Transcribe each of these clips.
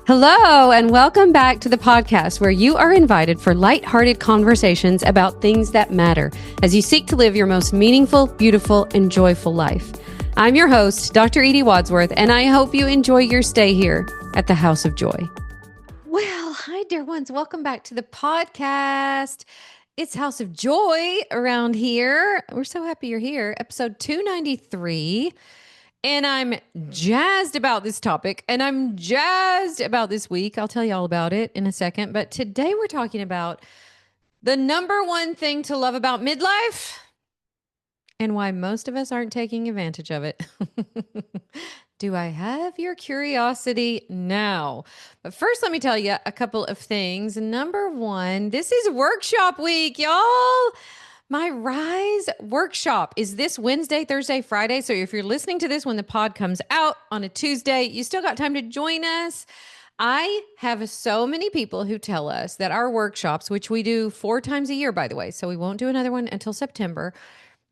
Hello, and welcome back to the podcast where you are invited for lighthearted conversations about things that matter as you seek to live your most meaningful, beautiful, and joyful life. I'm your host, Dr. Edie Wadsworth, and I hope you enjoy your stay here at the House of Joy. Well, hi, dear ones. Welcome back to the podcast. It's House of Joy around here. We're so happy you're here. Episode 293. And I'm jazzed about this topic, and I'm jazzed about this week. I'll tell you all about it in a second. But today we're talking about the number one thing to love about midlife and why most of us aren't taking advantage of it. Do I have your curiosity now? But first, let me tell you a couple of things. Number one, this is workshop week, y'all. My Rise workshop is this Wednesday, Thursday, Friday. So if you're listening to this when the pod comes out on a Tuesday, you still got time to join us. I have so many people who tell us that our workshops, which we do 4 times a year, by the way, so we won't do another one until September,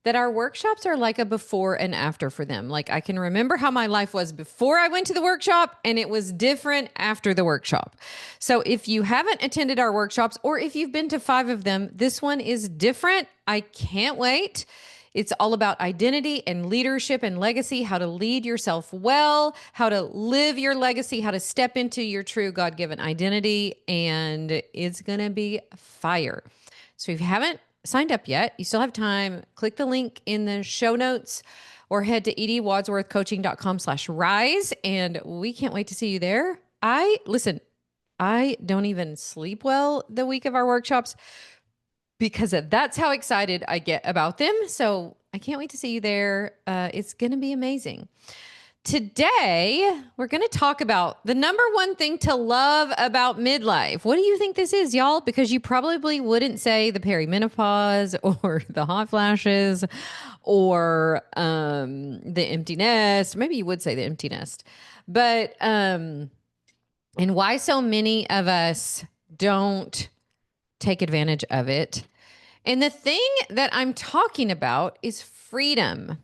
that our workshops are like a before and after for them. Like I can remember how my life was before I went to the workshop, and it was different after the workshop. So if you haven't attended our workshops, or if you've been to 5 of them, this one is different. I can't wait. It's all about identity and leadership and legacy, how to lead yourself well, how to live your legacy, how to step into your true God-given identity, and it's going to be fire. So if you haven't signed up yet, you still have time. Click the link in the show notes or head to ediewadsworthcoaching.com/rise. And we can't wait to see you there. I don't even sleep well the week of our workshops because that's how excited I get about them. So I can't wait to see you there. It's going to be amazing. Today, we're going to talk about the number one thing to love about midlife. What do you think this is, y'all? Because you probably wouldn't say the perimenopause or the hot flashes or the empty nest. Maybe you would say the empty nest. But, and why so many of us don't take advantage of it. And the thing that I'm talking about is freedom.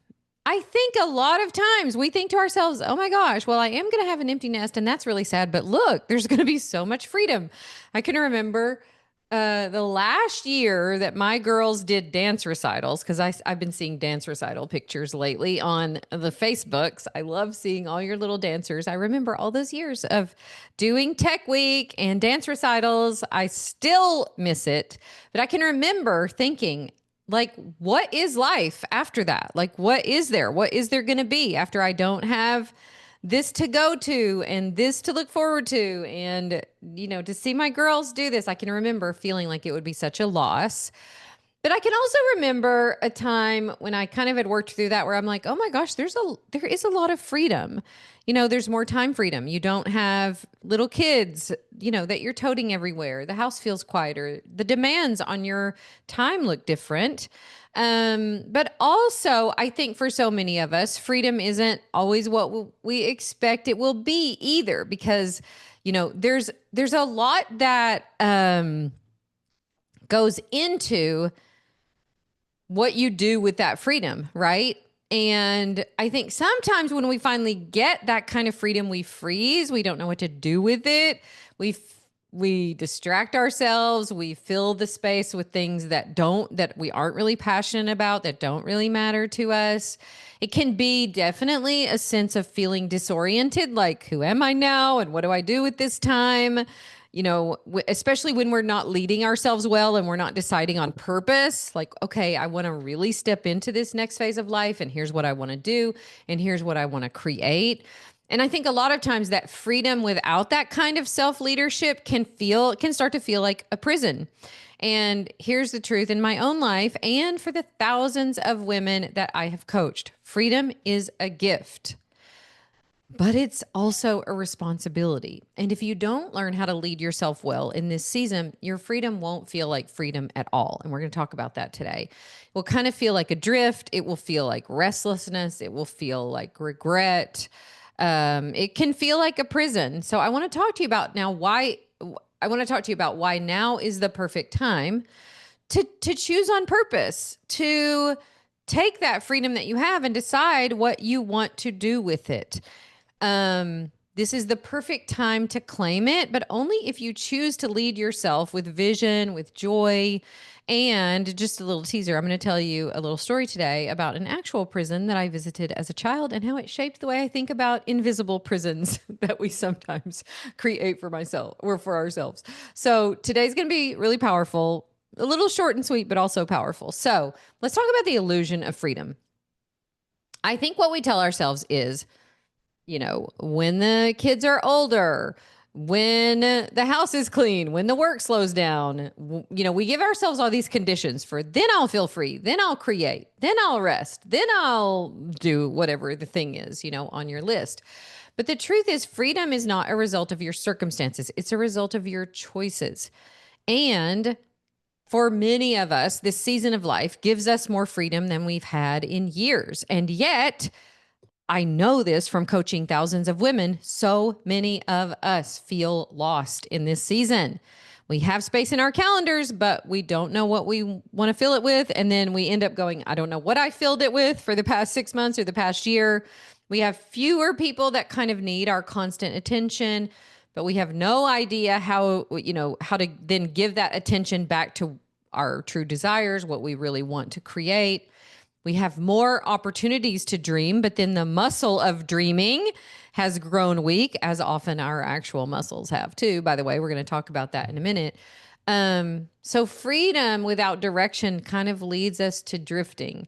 I think a lot of times we think to ourselves, oh my gosh, well, I am going to have an empty nest and that's really sad, but look, there's going to be so much freedom. I can remember the last year that my girls did dance recitals, because I've been seeing dance recital pictures lately on the Facebooks. I love seeing all your little dancers. I remember all those years of doing Tech Week and dance recitals. I still miss it, but I can remember thinking, like, what is life after that? Like, what is there? What is there going to be after I don't have this to go to and this to look forward to? And, you know, to see my girls do this, I can remember feeling like it would be such a loss. But I can also remember a time when I kind of had worked through that where I'm like, oh my gosh, there is a lot of freedom. You know, there's more time freedom. You don't have little kids, you know, that you're toting everywhere. The house feels quieter. The demands on your time look different. But also, I think for so many of us, freedom isn't always what we expect it will be either, because, you know, there's a lot that goes into what you do with that freedom, right? And I think sometimes when we finally get that kind of freedom, we freeze. We don't know what to do with it. We distract ourselves. We fill the space with things that we aren't really passionate about, that don't really matter to us. It can be definitely a sense of feeling disoriented, like, who am I now? And what do I do with this time? You know, especially when we're not leading ourselves well and we're not deciding on purpose, like, okay, I want to really step into this next phase of life, and here's what I want to do, and here's what I want to create. And I think a lot of times that freedom without that kind of self-leadership can start to feel like a prison. And here's the truth in my own life and for the thousands of women that I have coached. Freedom is a gift, but it's also a responsibility. And if you don't learn how to lead yourself well in this season, your freedom won't feel like freedom at all. And we're going to talk about that today. It will kind of feel like a drift. It will feel like restlessness. It will feel like regret. It can feel like a prison. So I want to talk to you about why now is the perfect time to choose on purpose, to take that freedom that you have and decide what you want to do with it. This is the perfect time to claim it, but only if you choose to lead yourself with vision, with joy. And just a little teaser, I'm going to tell you a little story today about an actual prison that I visited as a child and how it shaped the way I think about invisible prisons that we sometimes create for myself or for ourselves. So today's going to be really powerful, a little short and sweet, but also powerful. So let's talk about the illusion of freedom. I think what we tell ourselves is, when the kids are older, when the house is clean, when the work slows down, we give ourselves all these conditions for then I'll feel free, then I'll create, then I'll rest, then I'll do whatever the thing is, on your list. But the truth is, freedom is not a result of your circumstances, it's a result of your choices. And for many of us, this season of life gives us more freedom than we've had in years. And yet, I know this from coaching thousands of women. So many of us feel lost in this season. We have space in our calendars, but we don't know what we want to fill it with. And then we end up going, I don't know what I filled it with for the past 6 months or the past year. We have fewer people that kind of need our constant attention, but we have no idea how to then give that attention back to our true desires, what we really want to create. We have more opportunities to dream, but then the muscle of dreaming has grown weak, as often our actual muscles have too. By the way, we're going to talk about that in a minute. So freedom without direction kind of leads us to drifting.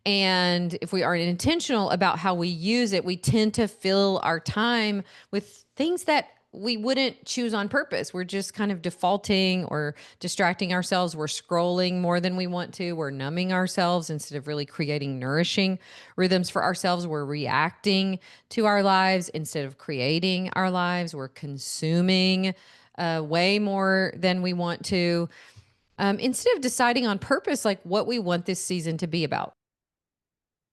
And if we aren't intentional about how we use it, we tend to fill our time with things that we wouldn't choose on purpose. We're just kind of defaulting or distracting ourselves. We're scrolling more than we want to. We're numbing ourselves instead of really creating nourishing rhythms for ourselves. We're reacting to our lives instead of creating our lives. We're consuming way more than we want to, instead of deciding on purpose, like what we want this season to be about.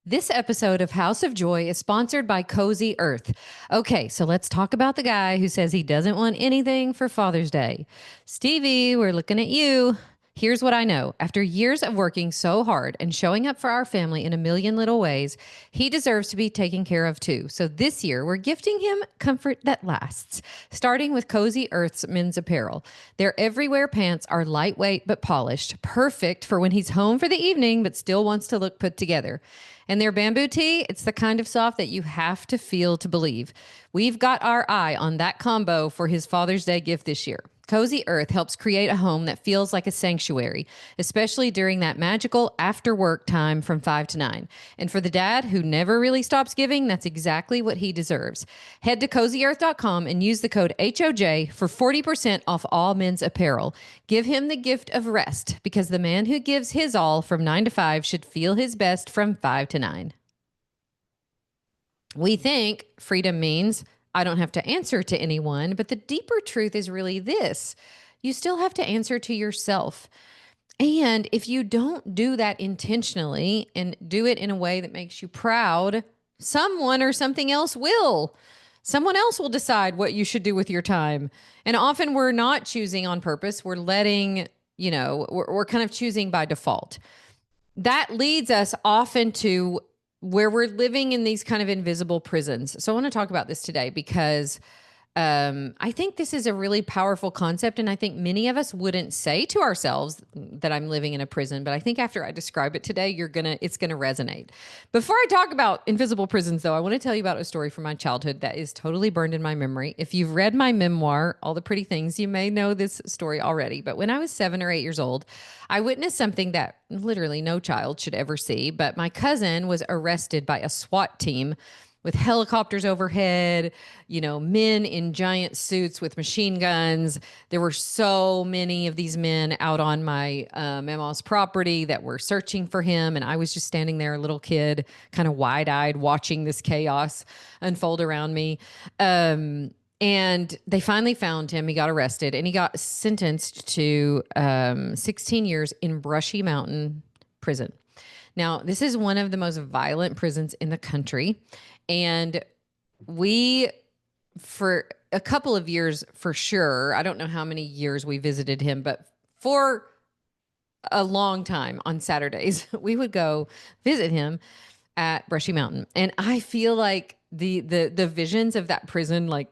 This episode of House of Joy is sponsored by Cozy Earth. Okay, so let's talk about the guy who says he doesn't want anything for Father's Day. Stevie, we're looking at you. Here's what I know. After years of working so hard and showing up for our family in a million little ways, he deserves to be taken care of too. So this year, we're gifting him comfort that lasts, starting with Cozy Earth's men's apparel. Their everywhere pants are lightweight but polished, perfect for when he's home for the evening but still wants to look put together. And their bamboo tee, it's the kind of soft that you have to feel to believe. We've got our eye on that combo for his Father's Day gift this year. Cozy Earth helps create a home that feels like a sanctuary, especially during that magical after work time from 5 to 9. And for the dad who never really stops giving, that's exactly what he deserves. Head to cozyearth.com and use the code HOJ for 40% off all men's apparel. Give him the gift of rest, because the man who gives his all from 9 to 5 should feel his best from 5 to 9. We think freedom means I don't have to answer to anyone, but the deeper truth is really this: you still have to answer to yourself. And if you don't do that intentionally and do it in a way that makes you proud, someone or something else will. Someone else will decide what you should do with your time. And often we're not choosing on purpose. We're letting, we're kind of choosing by default. That leads us often to where we're living in these kind of invisible prisons. So I want to talk about this today because I think this is a really powerful concept. And I think many of us wouldn't say to ourselves that I'm living in a prison, but I think after I describe it today, it's going to resonate. Before I talk about invisible prisons, though, I want to tell you about a story from my childhood that is totally burned in my memory. If you've read my memoir, All the Pretty Things, you may know this story already. But when I was 7 or 8 years old, I witnessed something that literally no child should ever see. But my cousin was arrested by a SWAT team with helicopters overhead, men in giant suits with machine guns. There were so many of these men out on my mama's property that were searching for him. And I was just standing there, a little kid, kind of wide-eyed, watching this chaos unfold around me. And they finally found him. He got arrested and he got sentenced to 16 years in Brushy Mountain Prison. Now, this is one of the most violent prisons in the country. And we, for a couple of years, for sure, I don't know how many years we visited him, but for a long time on Saturdays, we would go visit him at Brushy Mountain. And I feel like the visions of that prison like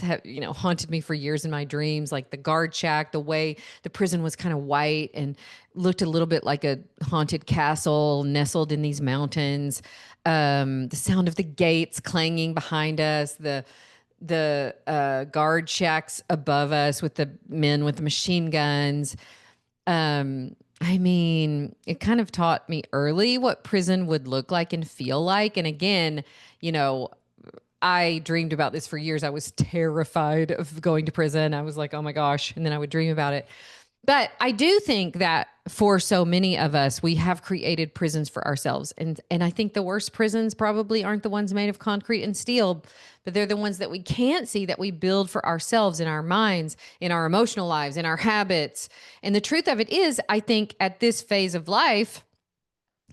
have, haunted me for years in my dreams, like the guard shack, the way the prison was kind of white and looked a little bit like a haunted castle nestled in these mountains. The sound of the gates clanging behind us, the guard shacks above us with the men with the machine guns. I mean, it kind of taught me early what prison would look like and feel like. And again, you know, I dreamed about this for years. I was terrified of going to prison. I was like, oh my gosh. And then I would dream about it. But I do think that for so many of us, we have created prisons for ourselves. And I think the worst prisons probably aren't the ones made of concrete and steel, but they're the ones that we can't see, that we build for ourselves in our minds, in our emotional lives, in our habits. And the truth of it is, I think at this phase of life,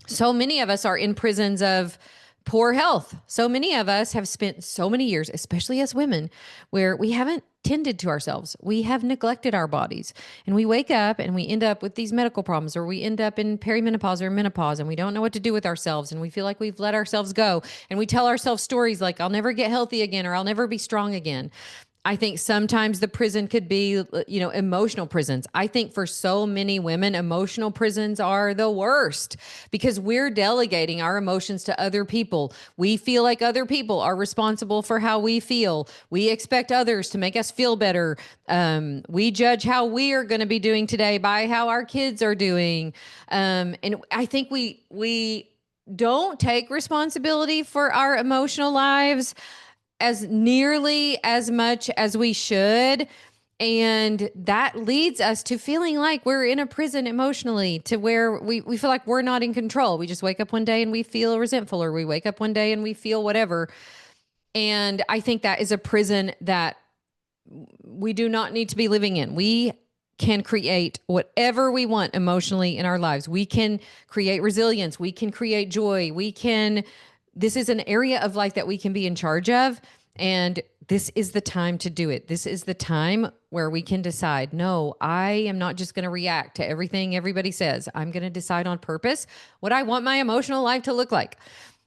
so many of us are in prisons of poor health. So many of us have spent so many years, especially as women, where we haven't tended to ourselves. We have neglected our bodies, and we wake up and we end up with these medical problems, or we end up in perimenopause or menopause, and we don't know what to do with ourselves. And we feel like we've let ourselves go, and we tell ourselves stories like, I'll never get healthy again, or I'll never be strong again. I think sometimes the prison could be, emotional prisons. I think for so many women, emotional prisons are the worst because we're delegating our emotions to other people. We feel like other people are responsible for how we feel. We expect others to make us feel better. We judge how we are going to be doing today by how our kids are doing. And I think we don't take responsibility for our emotional lives as nearly as much as we should. And that leads us to feeling like we're in a prison emotionally, to where we feel like we're not in control. We just wake up one day and we feel resentful, or we wake up one day and we feel whatever. And I think that is a prison that we do not need to be living in. We can create whatever we want emotionally in our lives. We can create resilience. We can create joy. This is an area of life that we can be in charge of. And this is the time to do it. This is the time where we can decide, no, I am not just going to react to everything everybody says. I'm going to decide on purpose what I want my emotional life to look like.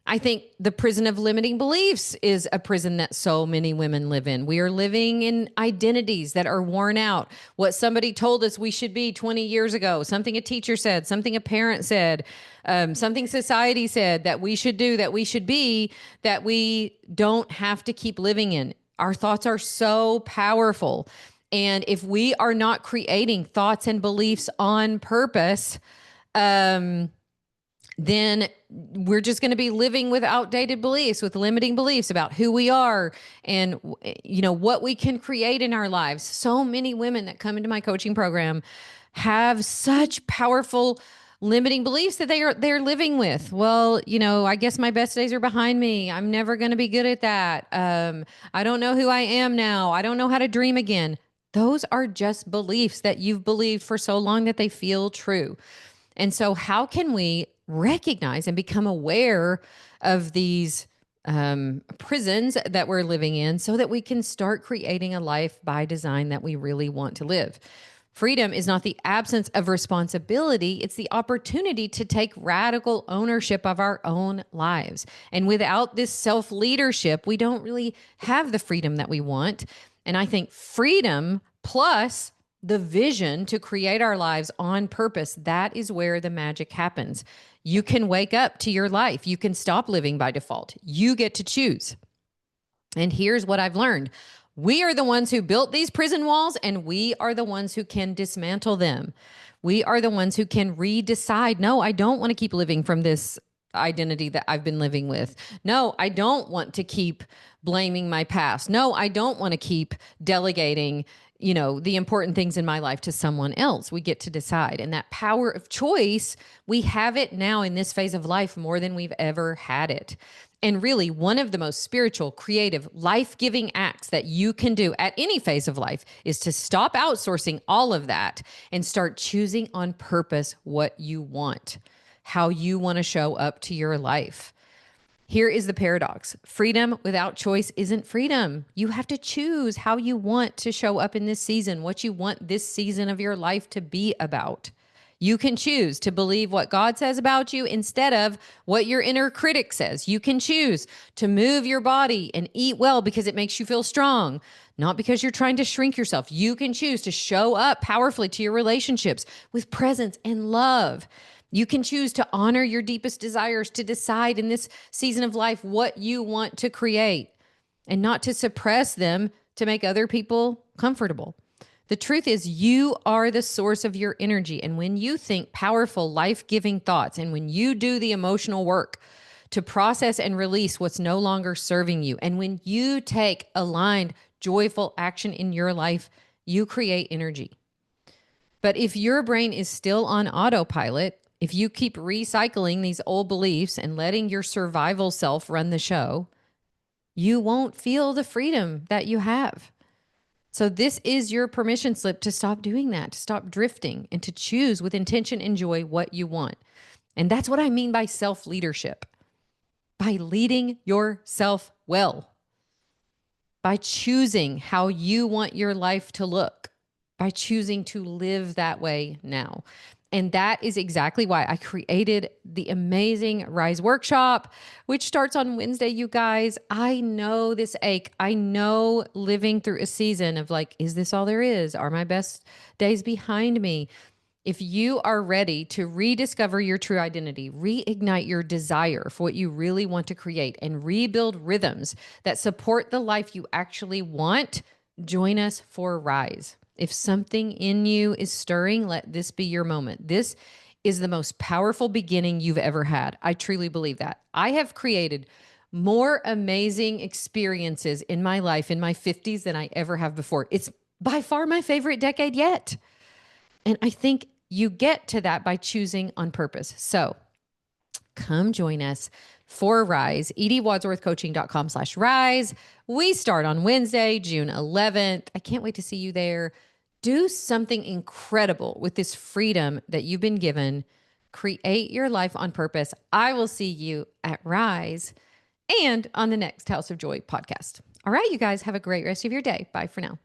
I think the prison of limiting beliefs is a prison that so many women live in. We are living in identities that are worn out. What somebody told us we should be 20 years ago, something a teacher said, something a parent said, something society said that we should do, that we should be, that we don't have to keep living in. Our thoughts are so powerful. And if we are not creating thoughts and beliefs on purpose, then we're just going to be living with outdated beliefs, with limiting beliefs about who we are and, what we can create in our lives. So many women that come into my coaching program have such powerful limiting beliefs that they're living with. Well, I guess my best days are behind me. I'm never going to be good at that. I don't know who I am now. I don't know how to dream again. Those are just beliefs that you've believed for so long that they feel true. And so how can we recognize and become aware of these prisons that we're living in so that we can start creating a life by design that we really want to live? Freedom is not the absence of responsibility. It's the opportunity to take radical ownership of our own lives. And without this self-leadership, we don't really have the freedom that we want. And I think freedom plus the vision to create our lives on purpose, that is where the magic happens. You can wake up to your life. You can stop living by default. You get to choose. And here's what I've learned. We are the ones who built these prison walls, and we are the ones who can dismantle them. We are the ones who can redecide, no, I don't want to keep living from this identity that I've been living with. No, I don't want to keep blaming my past. No, I don't want to keep delegating the important things in my life to someone else. We get to decide. And that power of choice, we have it now in this phase of life more than we've ever had it. And really, one of the most spiritual, creative, life-giving acts that you can do at any phase of life is to stop outsourcing all of that and start choosing on purpose what you want, how you want to show up to your life. Here is the paradox. Freedom without choice isn't freedom. You have to choose how you want to show up in this season, what you want this season of your life to be about. You can choose to believe what God says about you instead of what your inner critic says. You can choose to move your body and eat well because it makes you feel strong, not because you're trying to shrink yourself. You can choose to show up powerfully to your relationships with presence and love. You can choose to honor your deepest desires, to decide in this season of life what you want to create and not to suppress them to make other people comfortable. The truth is, you are the source of your energy. And when you think powerful, life giving thoughts, and when you do the emotional work to process and release what's no longer serving you, and when you take aligned, joyful action in your life, you create energy. But if your brain is still on autopilot, if you keep recycling these old beliefs and letting your survival self run the show, you won't feel the freedom that you have. So this is your permission slip to stop doing that, to stop drifting, and to choose with intention and joy what you want. And that's what I mean by self-leadership. By leading yourself well. By choosing how you want your life to look. By choosing to live that way now. And that is exactly why I created the amazing Rise workshop, which starts on Wednesday, you guys. I know this ache. I know living through a season of like, is this all there is? Are my best days behind me? If you are ready to rediscover your true identity, reignite your desire for what you really want to create, and rebuild rhythms that support the life you actually want, join us for Rise. If something in you is stirring, let this be your moment. This is the most powerful beginning you've ever had. I truly believe that. I have created more amazing experiences in my life in my 50s than I ever have before. It's by far my favorite decade yet. And I think you get to that by choosing on purpose. So come join us for Rise, ediewadsworthcoaching.com/rise. We start on Wednesday, June 11th. I can't wait to see you there. Do something incredible with this freedom that you've been given. Create your life on purpose. I will see you at Rise and on the next House of Joy podcast. All right, you guys, have a great rest of your day. Bye for now.